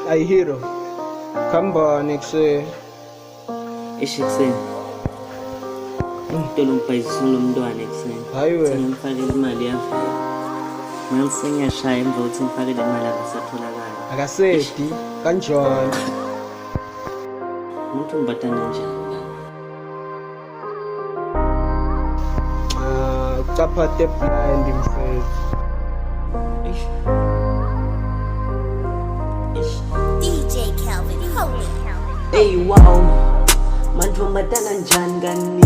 Ay hero, kambani ekuseni. Ekuseni ngitolo ngibhayisisa umntwana ekuseni. Hayi wena. Ngimfakele imali yavela. Manje sengiyashaya emva kokuthi ngifakele imali akasatholakala. Akasedi kanjani? Umuntu umbatana njani? Ucaphathe blind mfethu. DJ Calvin, holy. Hey wow, manje umbatana njani kani?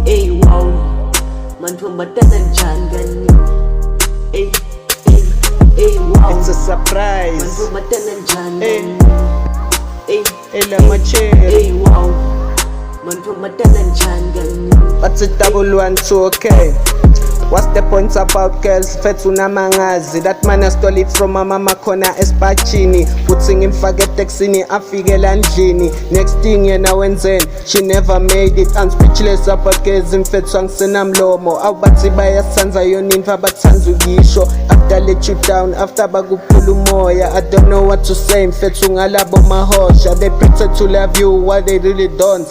Hey wow, manje umbatana njani kani? Hey wow, It's a surprise. manje umbatana njani? Ela macheri. Hey wow, manje umbatana njani kani? What's a double 1 2 okay? What's the point about girls? Fethu namangazi. That man has stole it from my mama khona espachini. Putting him forget texini afike endlini. Next thing yena wenzeni? She never made it. I'm speechless about girls mfethu angisena mlomo. Awubathi bayasithanza yona into abathanza ukisho. After let you down, after bakuphula umoya. I don't know what to say mfethu ngalabo mahosha. They pretend to love you while they really don't.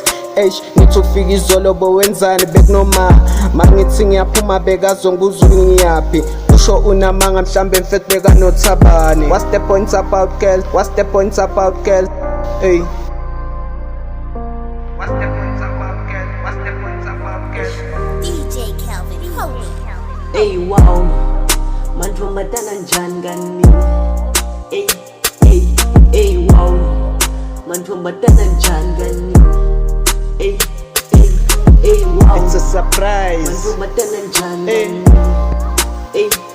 Ngithi ufika izolo bowenzani bekunoma mangithi ngiyaphuma bekazonguza ngiyaphi usho unamanga mhlambe mfethu bekanothabani. What's the point about girls? What's the point about girls? Hey, what's the point about girls? What's the point about girls? DJ Calvin, holy. Hey wow, manje umbatana njani kani? Hey wow, manje umbatana njani kani? Hey wow, It's a surprise. manje umbatana njani?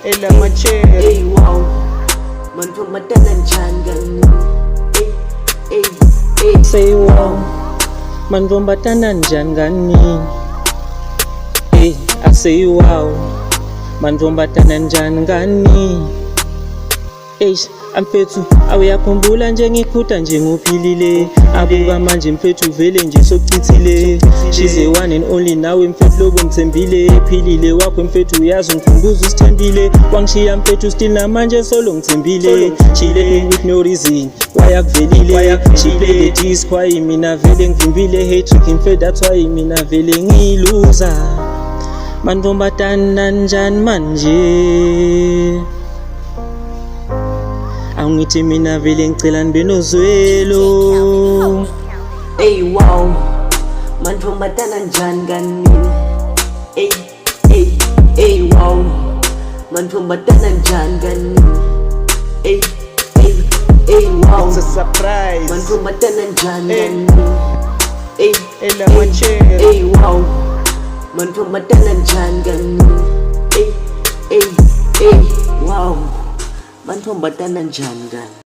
Ela macheri. Hey wow, manje umbatana njani kani? Say wow, manje umbatana njani kani? I say wow, manje umbatana njani kani? Mfethu awuyakhumbula nje ngikhuta nje ngophilile abuka manje mfethu vele nje sokuchithile. She's the one and only nawe mfethu lobo ngithembile ephilile wakho mfethu uyazi ngikhumbuza usithembile wangishiya mfethu still namanje solo ngithembile. She let me with no reason why akuvelile. She play the disc why mina vele ngivimbile hate mfethu that's why mina vele ngiluza. Manje umbatana njani manje? Angithi mina vele ngicela nibe nozwelo. Hey wow, manje umbatana njani kani? Hey wow, manje umbatana njani kani? Hey wow, It's a surprise. manje umbatana njani kani? Ela macheri. Hey wow, manje umbatana njani kani? Hey wow, manje umbatana njani kani?